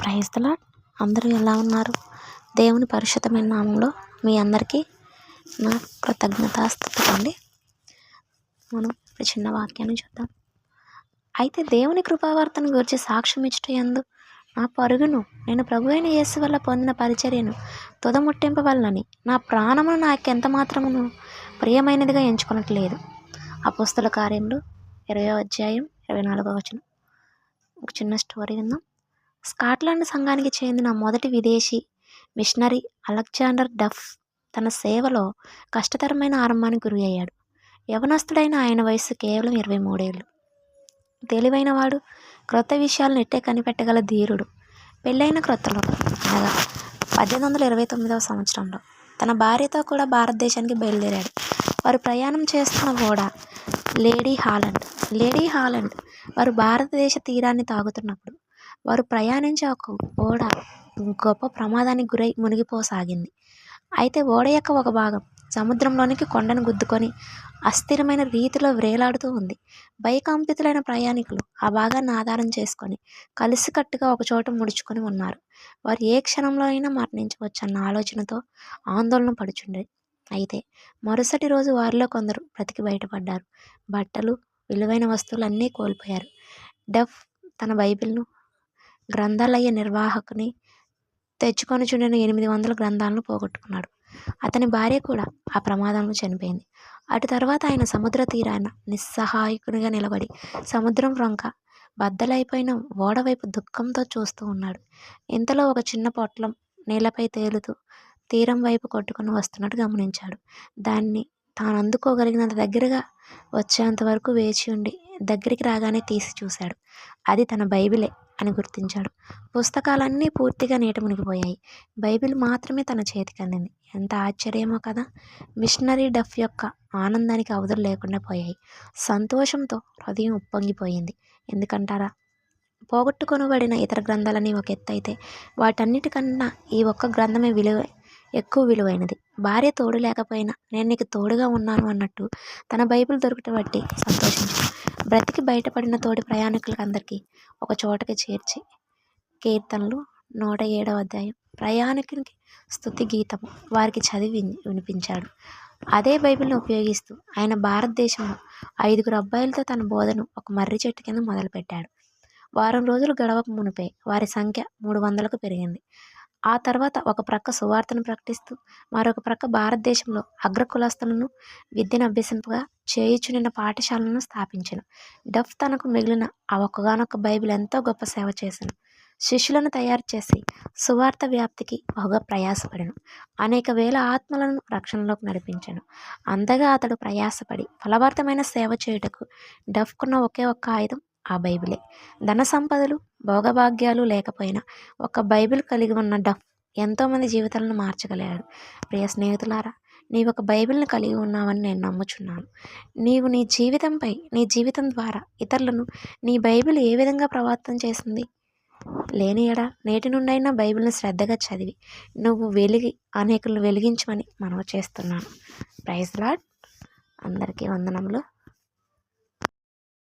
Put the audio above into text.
Praise the lord. అందరూ ఎలా ఉన్నారు? దేవుని పరిశుద్ధమైన నామంలో మీ అందరికీ నా కృతజ్ఞతాస్తుతులండి. మనం ఇప్పుడు చిన్న వాక్యాన్ని చూద్దాం. అయితే దేవుని కృపావార్తను గురించి సాక్ష్యం ఇచ్చుటయందు నా పరుగును నేను ప్రభువైన యేసు వల్ల పొందిన పరిచర్యను తుదముట్టింపవలనని నా ప్రాణమును నాకెంత మాత్రమును ప్రియమైనదిగా ఎంచుకొనట్లేదు. అపోస్తల కార్యములు 20వ అధ్యాయం 24వ వచనం. ఒక చిన్న స్టోరీ విందాం. స్కాట్లాండ్ సంఘానికి చెందిన మొదటి విదేశీ మిషనరీ అలెగ్జాండర్ డఫ్ తన సేవలో కష్టతరమైన ఆరంభానికి గురి అయ్యాడు. యవనస్తుడైన ఆయన వయసు కేవలం 23 ఏళ్ళు. తెలివైనవాడు, క్రొత్త విషయాలను ఎట్టే కనిపెట్టగల ధీరుడు. పెళ్ళైన క్రొత్తలో అనగా 1829వ సంవత్సరంలో తన భార్యతో కూడా భారతదేశానికి బయలుదేరాడు. వారు ప్రయాణం చేస్తున్న ఓడ లేడీ హాలండ్. వారు భారతదేశ తీరాన్ని తాగుతున్నప్పుడు వారు ప్రయాణించే ఒక ఓడ గొప్ప ప్రమాదానికి గురై మునిగిపోసాగింది. అయితే ఓడ యొక్క ఒక భాగం సముద్రంలోనికి కొండను గుద్దుకొని అస్థిరమైన రీతిలో వ్రేలాడుతూ ఉంది. భయకంపితులైన ప్రయాణికులు ఆ భాగాన్ని ఆధారం చేసుకొని కలిసికట్టుగా ఒకచోట ముడుచుకొని ఉన్నారు. వారు ఏ క్షణంలో అయినా మరణించవచ్చన్న ఆలోచనతో ఆందోళన పడుచుండేది. అయితే మరుసటి రోజు వారిలో కొందరు బ్రతికి బయటపడ్డారు. బట్టలు, విలువైన వస్తువులన్నీ కోల్పోయారు. డఫ్ తన బైబిల్ను గ్రంథాలయ నిర్వాహకుని తెచ్చుకొని చుండిన 800 గ్రంథాలను పోగొట్టుకున్నాడు. అతని భార్య కూడా ఆ ప్రమాదంలో చనిపోయింది. అటు తర్వాత ఆయన సముద్ర తీరాన నిస్సహాయకునిగా నిలబడి సముద్రం వంక బద్దలైపోయిన ఓడవైపు దుఃఖంతో చూస్తూ ఉన్నాడు. ఇంతలో ఒక చిన్న పొట్లం నీళ్లపై తేలుతూ తీరం వైపు కొట్టుకుని వస్తున్నట్టు గమనించాడు. దాన్ని తాను అందుకోగలిగినంత దగ్గరగా వచ్చేంత వరకు వేచి ఉండి దగ్గరికి రాగానే తీసి చూశాడు. అది తన బైబిలే అని గుర్తించాడు. పుస్తకాలన్నీ పూర్తిగా నీట మునిగిపోయాయి. బైబిల్ మాత్రమే తన చేతికి అందింది. ఎంత ఆశ్చర్యమో కదా. మిషనరీ డఫ్ యొక్క ఆనందానికి అవధులు లేకుండా పోయాయి. సంతోషంతో హృదయం ఉప్పొంగిపోయింది. ఎందుకంటారా? పోగొట్టుకొనబడిన ఇతర గ్రంథాలని ఒక ఎత్తు అయితే వాటన్నిటికన్నా ఈ ఒక్క గ్రంథమే ఎక్కువ విలువైనది. భార్య తోడు లేకపోయినా నేను నీకు తోడుగా ఉన్నాను అన్నట్టు తన బైబిల్ దొరుకుట బట్టి సంతోషించాడు. బ్రతికి బయటపడిన తోటి ప్రయాణికులందరికీ ఒక చోటకి చేర్చి కీర్తనలు 107వ అధ్యాయం ప్రయాణికునికి స్తుతి గీతము వారికి చదివి వినిపించాడు. అదే బైబిల్ను ఉపయోగిస్తూ ఆయన భారతదేశంలో 5 అబ్బాయిలతో తన బోధను ఒక మర్రి చెట్టు కింద మొదలుపెట్టాడు. వారం రోజులు గడవక మునిపే వారి సంఖ్య 300కు పెరిగింది. ఆ తర్వాత ఒక ప్రక్క సువార్తను ప్రకటిస్తూ మరొక ప్రక్క భారతదేశంలో అగ్రకులస్తులను విద్యను అభ్యసింపగా చేయుచునిన పాఠశాలను స్థాపించెను. డఫ్ తనకు మిగిలిన ఆ ఒక్కగానొక్క బైబిల్ ఎంతో గొప్ప సేవ చేసెను. శిష్యులను తయారు చేసి సువార్త వ్యాప్తికి బహుగా ప్రయాసపడెను. అనేక వేల ఆత్మలను రక్షణలోకి నడిపించెను. అంతగా అతడు ప్రయాసపడి ఫలభరితమైన సేవ చేయుటకు డఫ్కున్న ఒకే ఒక్క ఆయుధం ఆ బైబిలే. ధన సంపదలు, భోగభాగ్యాలు లేకపోయినా ఒక బైబిల్ కలిగి ఉన్న డఫ్ ఎంతోమంది జీవితాలను మార్చగలిగాడు. ప్రియ స్నేహితులారా, నీవు ఒక బైబిల్ని కలిగి ఉన్నావని నేను నమ్ముచున్నాను. నీవు నీ జీవితం ద్వారా ఇతరులను నీ బైబిల్ ఏ విధంగా ప్రభావితం చేసింది? లేని ఎడ నేటి నుండైనా బైబిల్ని శ్రద్ధగా చదివి నువ్వు అనేకులను వెలిగించమని మనవి చేస్తున్నాను. Praise the lord. అందరికీ వందనములు.